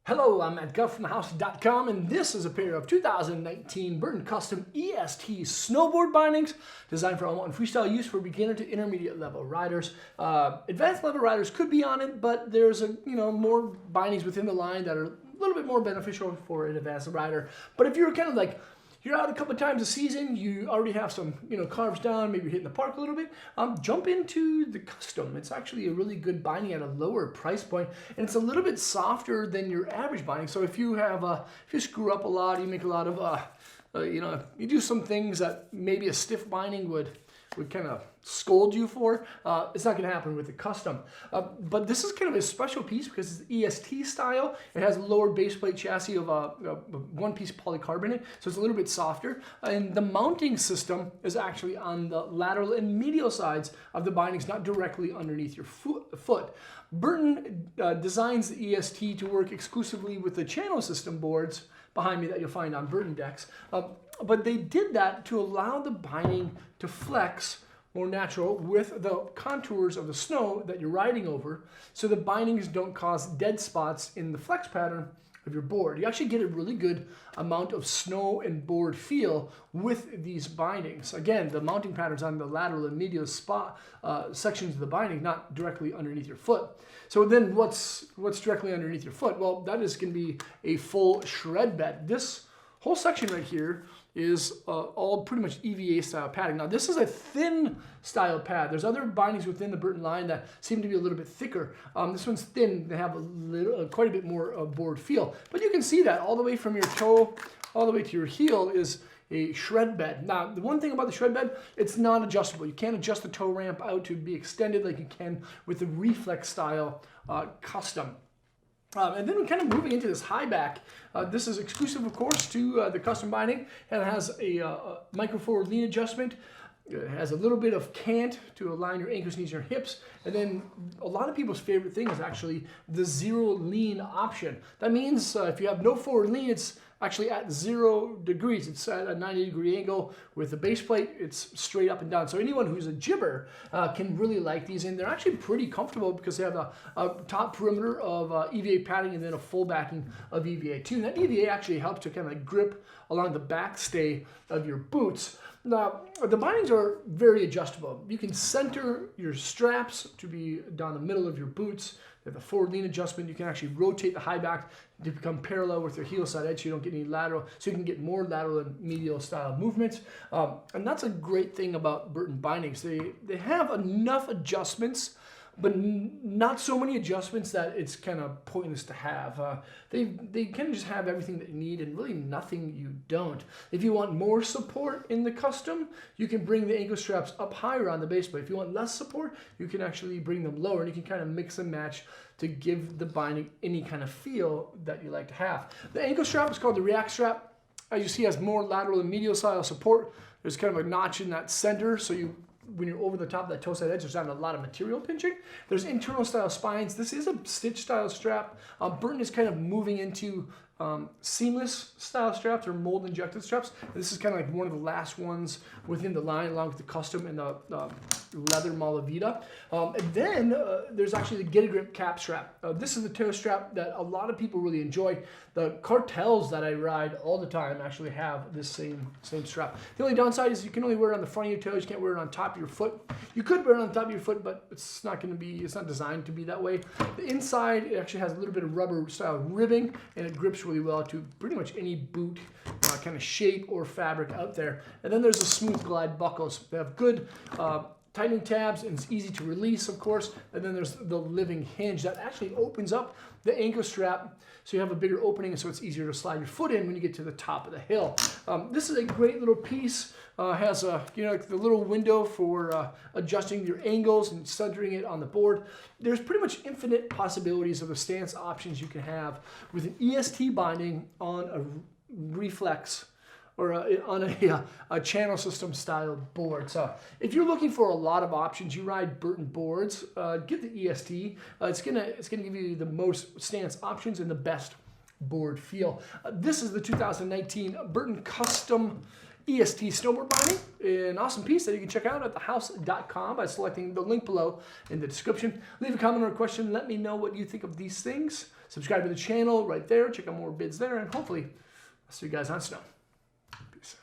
Hello, I'm Matt Guff from thehouse.com, and this is a pair of 2019 Burton Custom EST snowboard bindings designed for all-in freestyle use for beginner to intermediate level riders. Advanced level riders could be on it, but there's more bindings within the line that are a little bit more beneficial for an advanced rider. But if you're kind of like you're out a couple of times a season, you already have some, carves down, maybe you're hitting the park a little bit, jump into the custom. It's actually a really good binding at a lower price point, and it's a little bit softer than your average binding. So if you have, if you screw up a lot, you make a lot of, you do some things that maybe a stiff binding would kind of scold you for, it's not going to happen with the custom. But this is kind of a special piece because it's EST style. It has a lower base plate chassis of a one-piece polycarbonate, so it's a little bit softer. And the mounting system is actually on the lateral and medial sides of the bindings, not directly underneath your foot. Burton designs the EST to work exclusively with the channel system boards behind me that you'll find on Burton decks. But they did that to allow the binding to flex more natural with the contours of the snow that you're riding over, so the bindings don't cause dead spots in the flex pattern of your board. You actually get a really good amount of snow and board feel with these bindings. Again, the mounting pattern's on the lateral and medial sections of the binding, not directly underneath your foot. So then what's directly underneath your foot? Well, that is going to be a full shred bed. This whole section right here is all pretty much EVA style padding. Now this is a thin style pad. There's other bindings within the Burton line that seem to be a little bit thicker. This one's thin. They have quite a bit more board feel. But you can see that all the way from your toe all the way to your heel is a shred bed. Now, the one thing about the shred bed, it's not adjustable. You can't adjust the toe ramp out to be extended like you can with the reflex style custom. And then we're kind of moving into this high back. This is exclusive, of course, to the custom binding, and it has a micro forward lean adjustment. It has a little bit of cant to align your ankles, knees, and your hips. And then a lot of people's favorite thing is actually the zero lean option. That means if you have no forward lean, it's actually at 0 degrees. It's at a 90-degree angle with the base plate. It's straight up and down. So anyone who's a jibber can really like these, and they're actually pretty comfortable because they have a top perimeter of EVA padding and then a full backing of EVA too. And that EVA actually helps to kind of grip along the backstay of your boots. Now, the bindings are very adjustable. You can center your straps to be down the middle of your boots. They have the forward lean adjustment. You can actually rotate the high back to become parallel with your heel side edge so you don't get any lateral, so you can get more lateral and medial style movements. And that's a great thing about Burton bindings. They have enough adjustments, but not so many adjustments that it's kind of pointless to have. They kind of just have everything that you need and really nothing you don't. If you want more support in the custom, you can bring the ankle straps up higher on the base plate. If you want less support, you can actually bring them lower, and you can kind of mix and match to give the binding any kind of feel that you like to have. The ankle strap is called the React strap. As you see, it has more lateral and medial style support. There's kind of a notch in that center, so when you're over the top of that toe side edge, there's not a lot of material pinching. There's internal style spines. This is a stitch style strap. Burton is kind of moving into seamless style straps or mold injected straps. This is kind of like one of the last ones within the line, along with the custom and the leather Malavita. And then there's actually the Get a Grip cap strap. This is the toe strap that a lot of people really enjoy. The cartels that I ride all the time actually have this same strap. The only downside is you can only wear it on the front of your toes. You can't wear it on top of your foot. You could wear it on the top of your foot, but it's not designed to be that way. The inside, it actually has a little bit of rubber style ribbing, and it grips really well to pretty much any boot kind of shape or fabric out there. And then there's the smooth glide buckles. They have good tightening tabs, and it's easy to release, of course. And then there's the living hinge that actually opens up the ankle strap, so you have a bigger opening, so it's easier to slide your foot in when you get to the top of the hill. This is a great little piece. Has a the little window for adjusting your angles and centering it on the board. There's pretty much infinite possibilities of the stance options you can have with an EST binding on a reflex or on a channel system style board. So if you're looking for a lot of options, you ride Burton boards, get the EST. It's gonna give you the most stance options and the best board feel. This is the 2019 Burton Custom EST snowboard binding. An awesome piece that you can check out at thehouse.com by selecting the link below in the description. Leave a comment or a question. Let me know what you think of these things. Subscribe to the channel right there. Check out more bids there. And hopefully, I'll see you guys on snow. Peace.